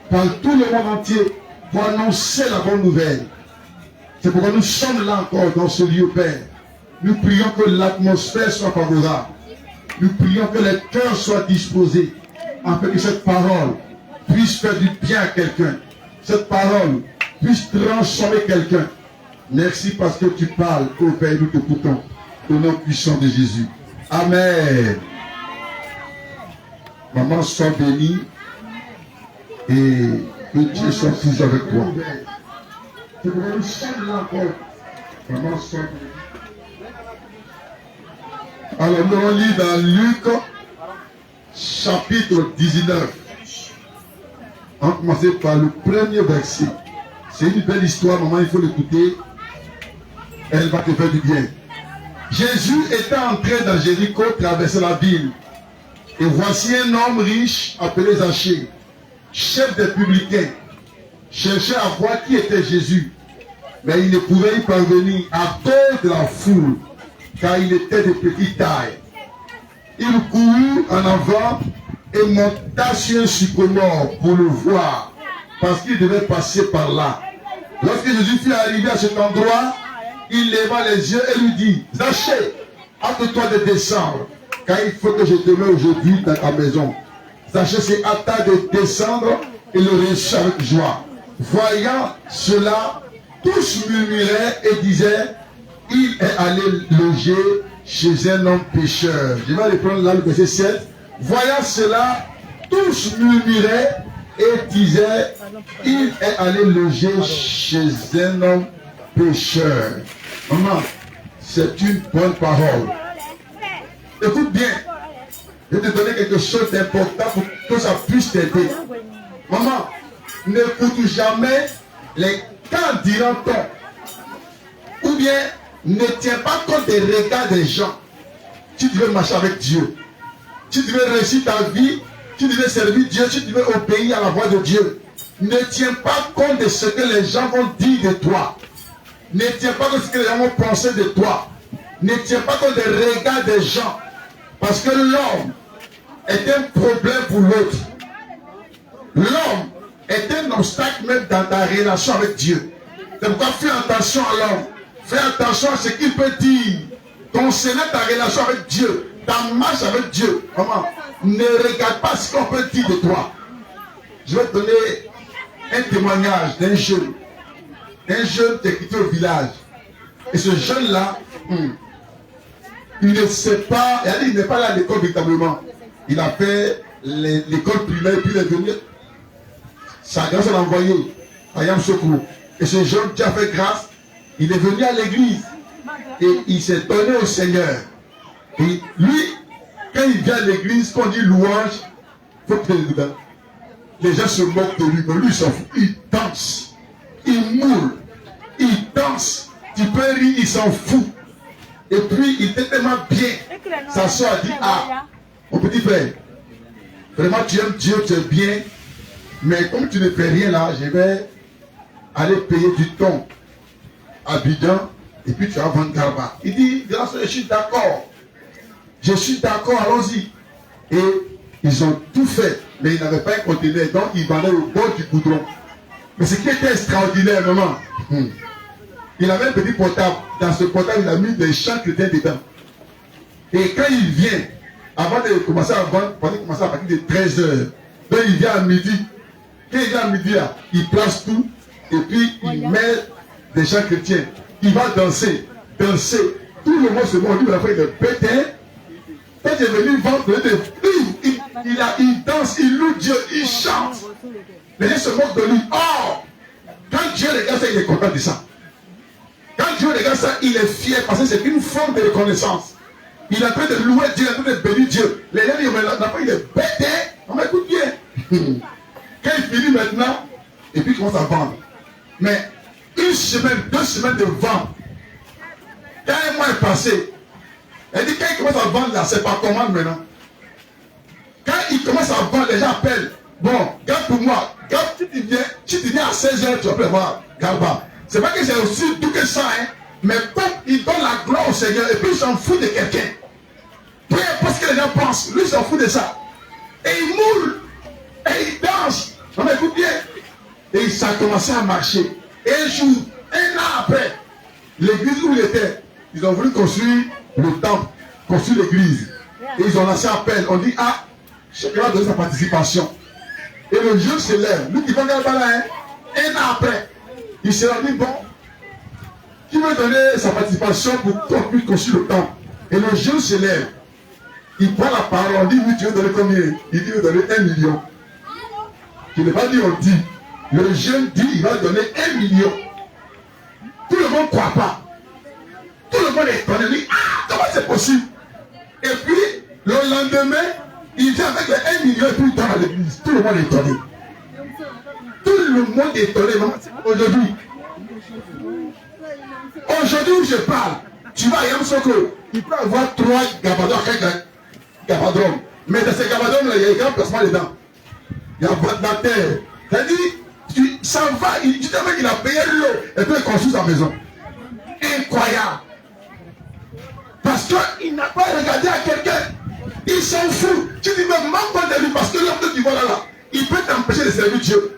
par tout le monde entier pour annoncer la bonne nouvelle. C'est pourquoi nous sommes là encore dans ce lieu, Père. Nous prions que l'atmosphère soit favorable. Nous prions que les cœurs soient disposés afin que cette parole puisse faire du bien à quelqu'un. Cette parole puisse transformer quelqu'un. Merci parce que tu parles, ô Père, nous t'écoutons. Au nom puissant de Jésus. Amen. Maman, sois bénie et que Dieu soit toujours avec toi. C'est pourquoi nous sommes là encore. Maman, sois bénie. Alors, nous lit dans Luc, chapitre 19. On va commencer par le premier verset. C'est une belle histoire, maman, il faut l'écouter. Elle va te faire du bien. Jésus était entré dans Jéricho, traversait la ville. Et voici un homme riche appelé Zachée, chef des publicains, cherchait à voir qui était Jésus. Mais il ne pouvait y parvenir à cause de la foule, car il était de petite taille. Il courut en avant et monta sur un sycomore pour le voir, parce qu'il devait passer par là. Lorsque Jésus fut arrivé à cet endroit, il leva les yeux et lui dit, Zachée, hâte-toi de descendre, car il faut que je demeure aujourd'hui dans ta maison. Zachée s'est hâta de descendre et le reçut avec joie. Voyant cela, tous murmuraient et disaient, il est allé loger chez un homme pécheur. Je vais reprendre là le verset 7. Voyant cela, tous murmuraient et disaient, il est allé loger chez un homme pécheur. Maman, c'est une bonne parole. Écoute bien. Je vais te donner quelque chose d'important pour que ça puisse t'aider. Maman, n'écoute jamais les quand dira-t-on. Ou bien, ne tiens pas compte des regards des gens. Tu devais marcher avec Dieu. Tu devais réussir ta vie. Tu devais servir Dieu. Tu devais obéir à la voix de Dieu. Ne tiens pas compte de ce que les gens vont dire de toi. Ne tiens pas compte de ce que les gens vont penser de toi. Ne tiens pas compte des regards des gens. Parce que l'homme est un problème pour l'autre. L'homme est un obstacle même dans ta relation avec Dieu. C'est pourquoi fais attention à l'homme. Fais attention à ce qu'il peut dire concernant ta relation avec Dieu, ta marche avec Dieu. Maman, ne regarde pas ce qu'on peut dire de toi. Je vais te donner un témoignage d'un jeune. Un jeune qui est quitté au village. Et ce jeune-là, il ne sait pas, il n'est pas allé à l'école véritablement. Il a fait l'école primaire, puis il est venu. Sa grâce l'a envoyé à Yam Secours. Et ce jeune qui a fait grâce, il est venu à l'église. Et il s'est donné au Seigneur. Et lui, quand il vient à l'église, quand on dit louange, il faut que dedans. Les gens se moquent de lui, mais lui il s'en fout. Il danse, il moule, il danse. Tu peux rire, il s'en fout. Et puis il était tellement bien. Sa soeur a dit, ah, mon petit frère, vraiment tu aimes Dieu, tu es bien. Mais comme tu ne fais rien là, je vais aller payer du thon à Bidon et puis tu vas vendre Garba. Il dit, grâce je suis d'accord. Je suis d'accord, allons-y. Et ils ont tout fait, mais ils n'avaient pas un conteneur, donc ils vendaient au bord du goudron. Mais ce qui était extraordinaire, maman, il avait un petit portable. Dans ce portable, il a mis des chants chrétiens dedans. Et quand il vient, avant de commencer à vendre, il commence à partir de 13h. Donc il vient à midi. Quand il vient à midi, là, il place tout et puis il met des chants chrétiens. Il va danser, danser. Tout le monde se moque. Lui, il est pété. Quand il est venu vendre, il danse, il loue Dieu, il chante. Les gens se moquent de lui. Oh! Quand Dieu regarde ça, il est content de ça. Quand Dieu regarde ça, il est fier parce que c'est une forme de reconnaissance. Il est en train de louer Dieu, il est en train de bénir Dieu. Les gens disent, mais l'enfant, il est pété. On m'écoute bien. Quand il finit maintenant, et puis il commence à vendre. Mais une semaine, 2 semaines de vente. Quand un mois est passé, elle dit quand il commence à vendre là, c'est pas commande maintenant. Quand il commence à vendre, les gens appellent. Bon, garde pour moi. Garde, tu viens à 16h, tu vas voir Garba. C'est pas que c'est aussi tout que ça, hein. Mais comme il donne la gloire au Seigneur, et puis il s'en fout de quelqu'un. Peu importe ce que les gens pensent, lui il s'en fout de ça. Et il moule, et il danse. mais écoute bien. Et ça a commencé à marcher. Et un jour, un an après, l'église où il était, ils ont voulu construire le temple, construire l'église. Et ils ont lancé appel. On dit, ah, chacun va donner sa participation. Et le jeune se lève. Lui qui va regarder là, hein, un an après, il se dit, bon, qui veut donner sa participation pour qu'on puisse construire le temple? Et le jeune se lève. Il prend la parole. On dit, oui, tu veux donner combien? Il dit, il veut donner 1 million. Il ne va pas dire, on dit. Le jeune dit, il va donner 1 million. Tout le monde ne croit pas. Tout le monde est étonné. Il dit, ah, comment c'est possible? Et puis, le lendemain, il vient avec les 1 million et puis il donne à l'église. Tout le monde est étonné. Tout le monde est étonné. Aujourd'hui, où je parle, tu vas à Yamsoko, il peut avoir 3 gabadons, 4 gabadons. Mais dans ces gabadons-là, il y a un grand placement dedans. Il y a la terre. C'est-à-dire, ça va, tu sais qu'il a payé l'eau et puis il construit sa maison. Incroyable. Parce qu'il n'a pas regardé à quelqu'un. Il s'en fout. Tu dis, mais manque pas de lui parce que l'homme qui va là, il peut t'empêcher de servir Dieu.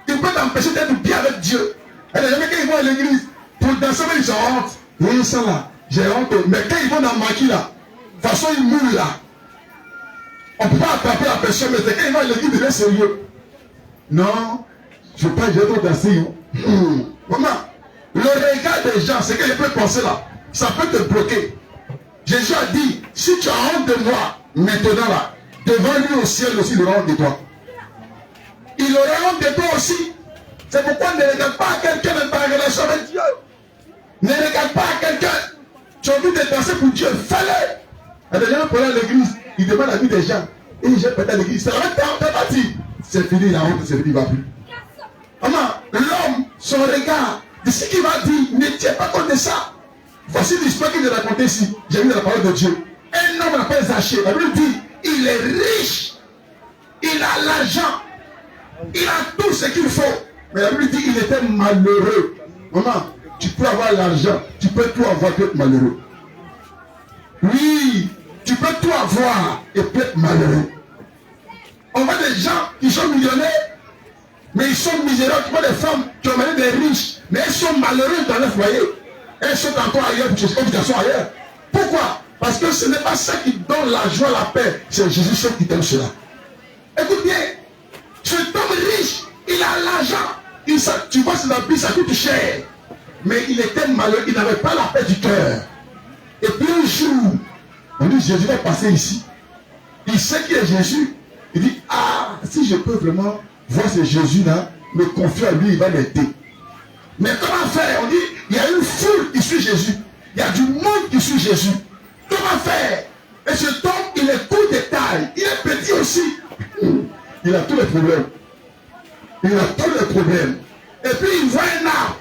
Il peut t'empêcher d'être bien avec Dieu. Et les gens, quand ils vont à l'église, pour danser, ils ont honte. Oui, ça là, j'ai honte. Mais quand ils vont dans le maquis là, de toute façon, ils mourent là. On ne peut pas attraper la personne, mais c'est quand ils vont à l'église, ils deviennent sérieux. Non, je ne veux pas, je vais trop danser. Maman, le regard des gens, c'est que je peux penser là, ça peut te bloquer. Jésus a dit, si tu as honte de moi, maintenant là, devant lui au ciel aussi, il aura honte de toi. Il aura honte de toi aussi. C'est pourquoi ne regarde pas à quelqu'un dans ta relation avec Dieu. Ne regarde pas à quelqu'un. Tu as envie de danser pour Dieu, fais-le. Et les gens prennent l'église, ils demandent la vie des gens. Et ils jettent à l'église. C'est vrai que t'es parti. C'est fini, la honte, c'est fini, il ne va plus. Maman, l'homme, son regard, de ce qu'il va dire, ne tient pas compte de ça. Voici l'histoire qu'il a racontée ici. J'ai vu dans la parole de Dieu. Un homme appelé Zachée. La Bible dit, il est riche. Il a l'argent. Il a tout ce qu'il faut. Mais la Bible dit, il était malheureux. Maman, tu peux avoir l'argent. Tu peux tout avoir et être malheureux. Oui, tu peux tout avoir et peut être malheureux. On voit des gens qui sont millionnaires, mais ils sont misérables. Tu vois des femmes qui ont marié des riches, mais elles sont malheureuses dans leur foyer. Elles sont encore ailleurs, pour chercher éducation ailleurs. Pourquoi? Parce que ce n'est pas ça qui donne la joie, la paix. C'est Jésus seul qui donne cela. Écoute bien, cet homme riche, il a l'argent. Tu vois, c'est la vie, ça coûte cher. Mais il était malheureux, il n'avait pas la paix du cœur. Et puis un jour, on dit, Jésus va passer ici. Il sait qui est Jésus. Il dit, ah, si je peux vraiment voir ce Jésus-là, me confier à lui, il va m'aider. Mais comment faire? On dit, il y a une foule qui suit Jésus. Il y a du monde qui suit Jésus. Comment faire? Et cet homme, il est court de taille. Il est petit aussi. Il a tous les problèmes. Il a tous les problèmes. Et puis il voit un arbre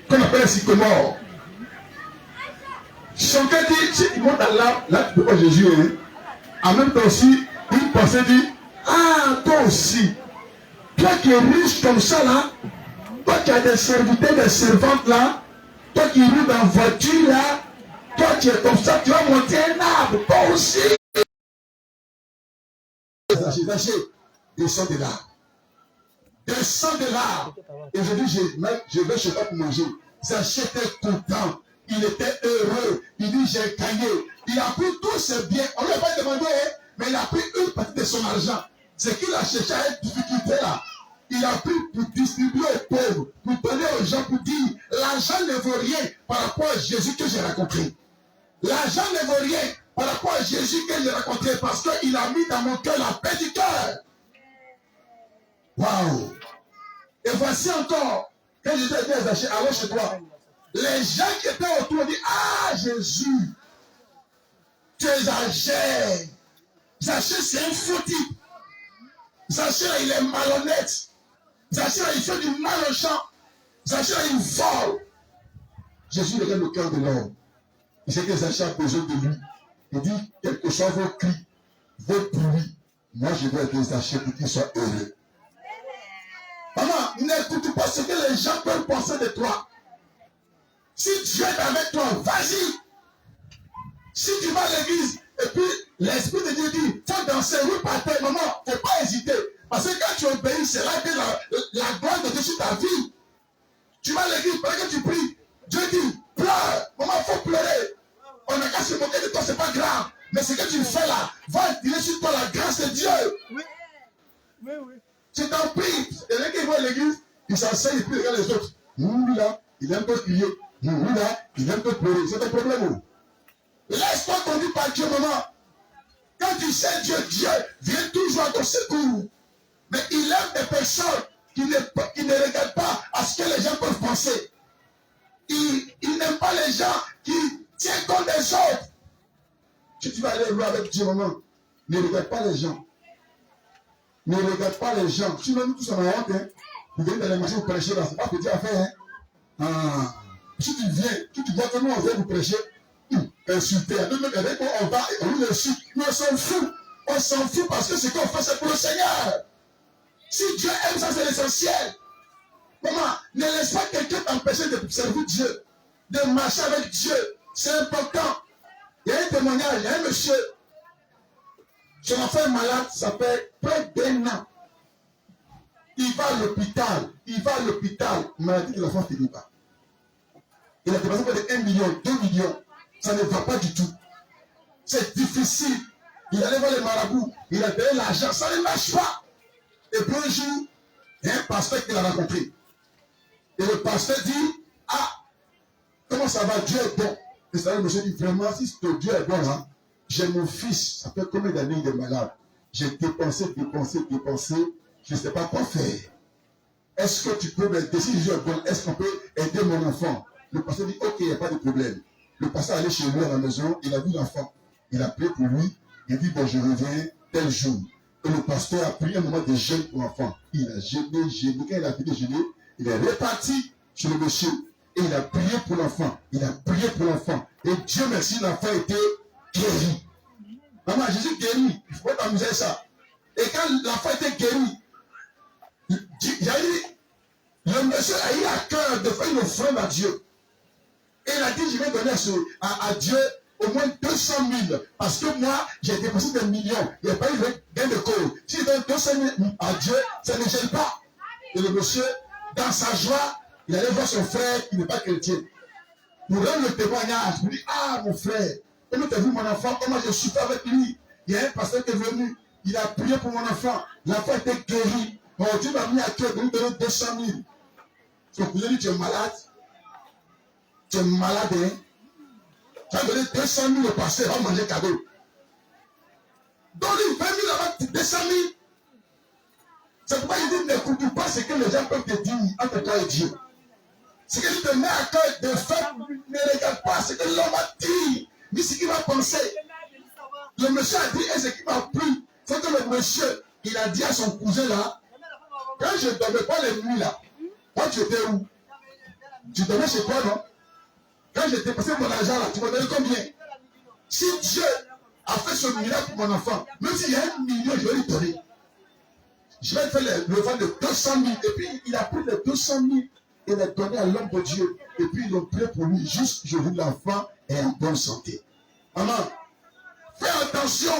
qu'on appelle un sycomore. Son cœur dit, si il monte à l'arbre, là tu peux pas Jésus. Hein? En même temps aussi, il pensait dit, ah, toi aussi, toi qui es riche comme ça là, toi qui as des serviteurs, des servantes là, toi qui roules dans la voiture là, toi qui es comme ça, tu vas monter un arbre, toi aussi. Descends de l'arbre. Descends de l'arbre. Et je dis, je vais chez toi pour manger. Zachée était content. Il était heureux. Il dit, j'ai gagné. Il a pris tous ses biens. On ne lui a pas demandé, mais il a pris une partie de son argent. Ce qu'il a cherché à être difficulté là. Il a pris pour distribuer aux pauvres, pour donner aux gens, pour dire, l'argent ne vaut rien par rapport à Jésus que j'ai rencontré. L'argent ne vaut rien par rapport à Jésus que j'ai rencontré parce qu'il a mis dans mon cœur la paix du cœur. Waouh! Et voici encore, quand Jésus a dit à Zachée, allons chez toi. Les gens qui étaient autour ont dit, ah Jésus, tu exagères. Zachée, c'est un faux type. Zachée, là, il est malhonnête. Zachée, là, il fait du mal aux gens. Zachée, là, il vole. Jésus regarde le cœur de l'homme. Il sait que Zachée a besoin de lui. Il dit, quel que soit vos cris, vos bruits, moi je veux aider Zachée pour qu'il soit heureux. Maman, n'écoute pas ce que les gens peuvent penser de toi. Si Dieu est avec toi, vas-y. Si tu vas à l'église, et puis l'Esprit de Dieu dit, il faut danser, oui, par terre, maman, il ne faut pas hésiter. Parce que quand tu obéis, c'est là que la gloire de Dieu sur ta vie. Tu vas à l'église, pendant que tu pries, Dieu dit, pleure, maman, il faut pleurer. On n'a qu'à se moquer de toi, c'est pas grave. Mais ce que tu fais là, va attirer sur toi la grâce de Dieu. Oui. Oui, oui. Tu t'en pries. Et là, qu'il va à l'église, il s'enseigne et puis il regarde les autres. Lui là, il aime pas crier. Lui là, il aime pas pleurer. C'est un problème. Laisse-toi conduire par Dieu, maman. Quand tu sais Dieu, Dieu vient toujours à ton secours. Mais il aime des personnes qui ne regardent pas à ce que les gens peuvent penser. Il n'aime pas les gens qui tiennent compte des autres. Si tu vas aller loin avec Dieu, maman, ne regarde pas les gens. Ne regarde pas les gens. Si nous tous en honte, hein, vous venez dans les marchés vous prêcher là, c'est pas petit affaire. Hein. Ah. Si tu viens, si tu vois que nous on vient vous prêcher, insulter, on va, on nous insulte, nous on s'en fout. On s'en fout parce que ce qu'on fait c'est pour le Seigneur. Si Dieu aime ça, c'est l'essentiel. Maman, ne laisse pas quelqu'un t'empêcher de servir Dieu, de marcher avec Dieu. C'est important. Il y a un témoignage, il y a un monsieur, son enfant est malade, ça fait près d'un an. Il va à l'hôpital, maladie de l'enfant ne finit pas. Il a dépensé près de 1 million, 2 millions. Ça ne va pas du tout. C'est difficile. Il allait voir les marabouts, il a payé l'argent, ça ne marche pas. Et puis un jour, il y a un pasteur qu'il a rencontré. Et le pasteur dit, ah, comment ça va, Dieu est bon. Et ça, le monsieur dit, vraiment, si Dieu est bon, hein, j'ai mon fils, ça fait combien d'années il est malade. J'ai dépensé, je ne sais pas quoi faire. Est-ce que tu peux m'aider, si Dieu est bon, est-ce qu'on peut aider mon enfant? Le pasteur dit, ok, il n'y a pas de problème. Le pasteur allait chez lui à la maison, il a vu l'enfant. Il a prié pour lui, il dit, bon, je reviens tel jour. Et le pasteur a pris un moment de jeûne pour l'enfant. Il a jeûné. Quand il a fini de jeûner, il est reparti sur le monsieur. Et il a prié pour l'enfant. Et Dieu merci, l'enfant était guéri. Maman, Jésus guéri. Il ne faut pas t'amuser à ça. Et quand l'enfant était guéri, le monsieur a eu à cœur de faire une offrande à Dieu. Et il a dit, je vais donner à Dieu au moins 200 000. Parce que moi, j'ai dépensé des millions. Il n'y a pas eu gain de cause. Si il donne 200 000 à Dieu, ça ne gêne pas. Et le monsieur, dans sa joie, il allait voir son frère qui n'est pas chrétien. Pour rendre le témoignage, il dit, ah mon frère, comment tu as vu mon enfant, comment je suis avec lui. Il y a un pasteur qui est venu, il a prié pour mon enfant. L'enfant était guéri. Bon, Dieu m'a mis à cœur de lui donner 200 000. Son cousin dit, tu es malade. Tu es malade, hein. Tu as donné 200 000 au pasteur, il va manger cadeau. Donne-lui 20 000 avant 200 000. C'est pourquoi il dit, n'écoute pas ce que les gens peuvent te dire entre toi et Dieu. Ce que tu te mets à cœur de faire, ne regarde pas ce que l'homme a dit, ni ce qu'il va penser. Le monsieur a dit, et ce qui m'a plu, c'est que le monsieur, il a dit à son cousin là, quand je ne dormais pas les nuits là, toi tu étais où? Tu dormais chez toi, non? Quand j'ai dépensé mon argent là, tu m'as donné combien? Si Dieu a fait ce miracle pour mon enfant, même s'il y a 1 million, je vais lui donner. Je vais faire le vent de 200 000. Et puis il a pris les 200 000 et l'a donné à l'homme de Dieu. Et puis ils ont prié pour lui. Juste, je veux l'enfant est en bonne santé. Maman, fais attention.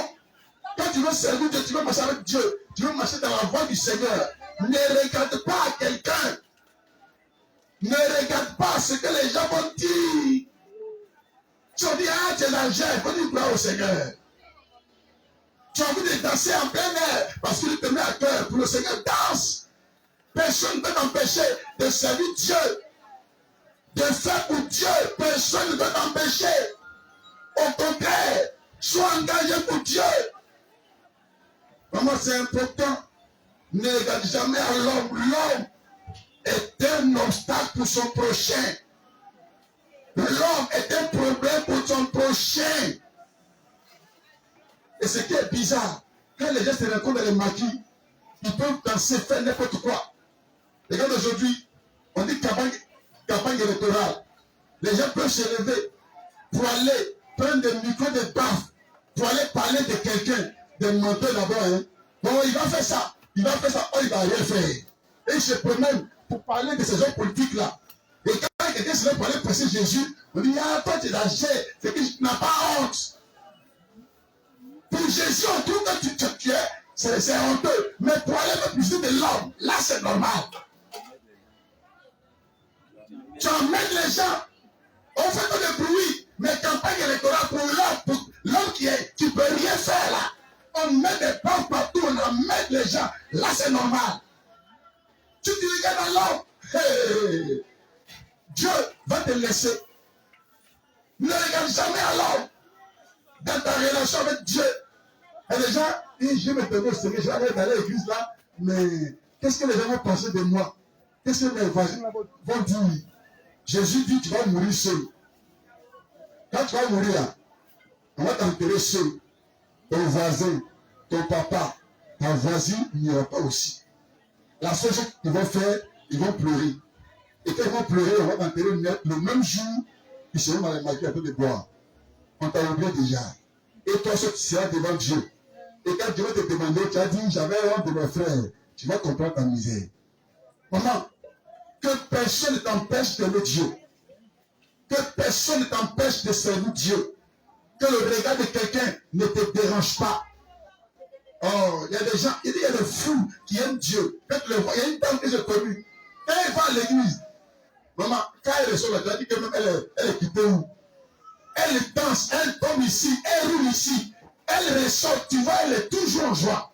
Quand tu veux servir Dieu, tu veux marcher avec Dieu, tu veux marcher dans la voie du Seigneur. Ne regarde pas à quelqu'un. Ne regarde pas ce que les gens vont dire. Tu as dit, ah, tu es l'argent, il faut dire gloire au Seigneur. Tu as envie de danser en plein air parce qu'il te met à cœur pour le Seigneur, danse. Personne ne peut t'empêcher de servir Dieu, de faire pour Dieu. Personne ne peut t'empêcher. Au contraire, sois engagé pour Dieu. Maman, c'est important. Ne regarde jamais à l'homme. L'homme est un obstacle pour son prochain. L'homme est un problème pour son prochain. Et ce qui est bizarre, quand les gens se rencontrent dans les maquis, ils peuvent danser, faire n'importe quoi. Regarde aujourd'hui, on dit campagne électorale. Les gens peuvent se lever pour aller prendre des micros de baffe, pour aller parler de quelqu'un, des menteurs d'abord. Hein. Bon, il va faire ça, oh, il va rien faire. Et il se promène pour parler de ces hommes politiques-là. Et quand quelqu'un se lève pour aller presser Jésus, on dit, ah, toi tu es la chair, c'est que tu n'as pas honte. Pour Jésus, on trouve que tu es, C'est honteux. Mais pour aller me puiser de l'homme, là c'est normal. Tu emmènes les gens, on fait pas de bruit, mais campagne électorale pour l'homme qui ne peut rien faire là. On met des bombes partout, on emmène les gens, là c'est normal. Tu te regardes dans l'homme, hey, Dieu va te laisser. Ne regarde jamais à l'homme dans ta relation avec Dieu. Et les gens, je me tenais au Seigneur, je vais aller dans l'église là, mais qu'est-ce que les gens vont penser de moi? Qu'est-ce que mes voisins vont dire? Jésus dit, tu vas mourir seul. Quand tu vas mourir là, on va t'enterrer seul. Ton voisin, ton papa, ta voisine n'ira pas aussi. La seule chose qu'ils vont faire, ils vont pleurer. Et quand ils vont pleurer, on va t'enterrer le même jour, ils seront dans les maquis un peu de bois. On t'a oublié déjà. Et toi, tu seras devant Dieu. Et quand Dieu va te demander, tu as dit, j'avais honte de mes frères, tu vas comprendre ta misère. Maman, que personne ne t'empêche d'aimer Dieu. Que personne ne t'empêche de servir Dieu. Que le regard de quelqu'un ne te dérange pas. Oh, il y a des gens, il y a des fous qui aiment Dieu. Quand tu le vois, il y a une dame que j'ai connue. Quand elle va à l'église, maman, quand elle ressort là, tu as dit que même elle est quittée où? Elle danse, elle tombe ici, elle roule ici. Elle ressort, tu vois, elle est toujours en joie.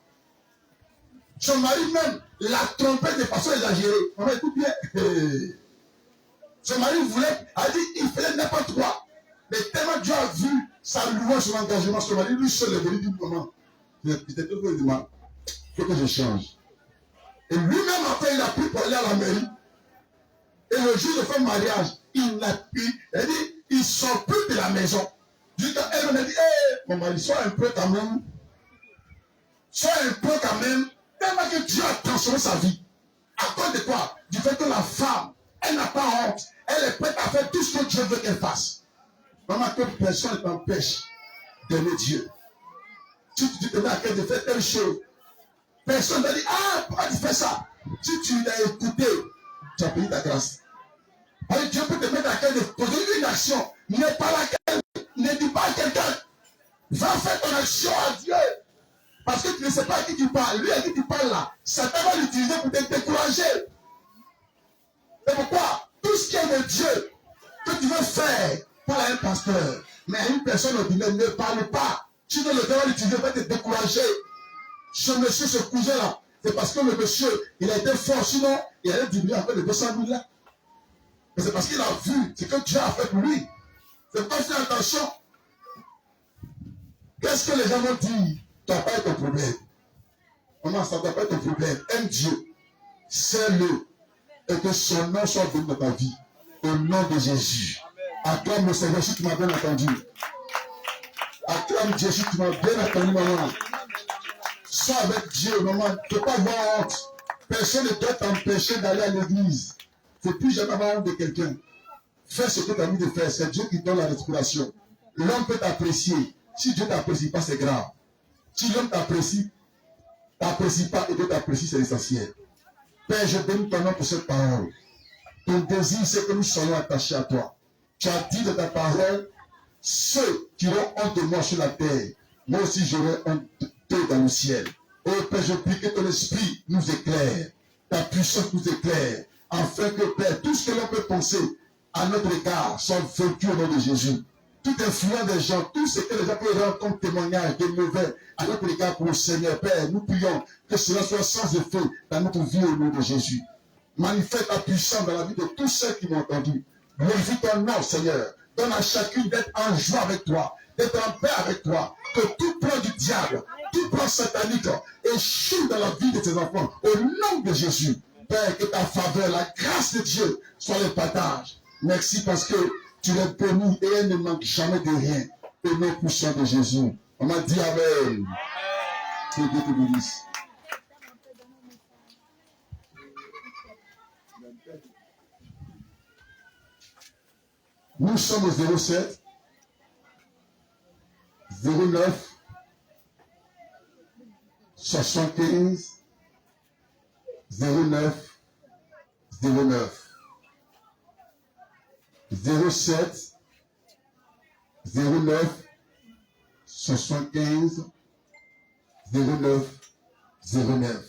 Son mari même l'a trompée de façon exagérée. On écoute bien. Son mari voulait, a dit, il faisait n'importe quoi. Mais tellement Dieu a vu sa louange, son engagement, son mari, lui seul est venu dire comment. Il était tout le temps, il faut que je change. Et lui-même, après, il a pris pour aller à la mairie. Et le jour de son mariage, il n'a pu, elle dit, il ne sort plus de la maison. Jusqu'à elle m'a dit, hey, mon mari, sois un peu quand même. Sois un peu quand même. Tellement que Dieu a transformé sa vie. À cause de quoi? Du fait que la femme, elle n'a pas honte. Elle est prête à faire tout ce que Dieu veut qu'elle fasse. Maman, que personne ne t'empêche d'aimer Dieu. Si tu te mets à cœur de faire telle chose, personne ne dit, ah, pourquoi tu fais ça? Si tu l'as écouté, tu as payé ta grâce. Alors Dieu peut te mettre à cœur de poser une action. Ne dis pas à quelqu'un, va faire ton action à Dieu. Parce que tu ne sais pas à qui tu parles. Lui à qui tu parles là, Satan va l'utiliser pour te décourager. C'est pourquoi tout ce qui est de Dieu, que tu veux faire, pas à un pasteur, mais à une personne ordinaire, ne parle pas. Sinon le diable va l'utiliser pour te décourager. Ce monsieur, ce cousin là, c'est parce que le monsieur, il a été fort, sinon il allait diminuer après les 200 000 là. Mais c'est parce qu'il a vu ce que Dieu a fait pour lui. C'est pas faire attention. Qu'est-ce que les gens vont dire? Tu n'as pas être ton problème. Maman, ça ne doit pas être ton problème. Aime Dieu. Sers-le. Et que son nom soit venu dans ta vie. Au nom de Jésus. Acclame le Seigneur si tu m'as bien entendu. Acclame Dieu si tu m'as bien entendu, maman. Sois avec Dieu, maman. Tu ne peux pas avoir honte. Personne ne doit t'empêcher d'aller à l'église. Il ne faut plus jamais avoir honte de quelqu'un. Fais ce que tu as envie de faire. C'est Dieu qui donne la respiration. L'homme peut t'apprécier. Si Dieu ne t'apprécie pas, c'est grave. Si l'homme t'apprécie pas et Dieu t'apprécie, c'est essentiel. Père, je bénis ton nom pour cette parole. Ton désir, c'est que nous soyons attachés à toi. Tu as dit de ta parole, ceux qui auront honte de moi sur la terre, moi aussi j'aurai honte d'eux dans le ciel. Oh Père, je prie que ton esprit nous éclaire, ta puissance nous éclaire, afin que Père, tout ce que l'on peut penser à notre égard soit vaincu au nom de Jésus. Tout influent des gens, tout ce que les gens peuvent rendre comme témoignage de mauvais à notre égard pour le Seigneur, Père, nous prions que cela soit sans effet dans notre vie au nom de Jésus. Manifeste ta puissance dans la vie de tous ceux qui m'ont entendu. Glorifie ton nom, Seigneur. Donne à chacune d'être en joie avec toi, d'être en paix avec toi. Que tout plan du diable, tout plan satanique échoue dans la vie de tes enfants. Au nom de Jésus, Père, que ta faveur, la grâce de Dieu soit le partage. Merci parce que tu es béni et elle ne manque jamais de rien. Au nom puissant de Jésus. On m'a dit Amen. Que Dieu te bénisse. Nous sommes au 07 09 75 09 09 07 09 75 09 09.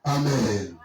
Amen.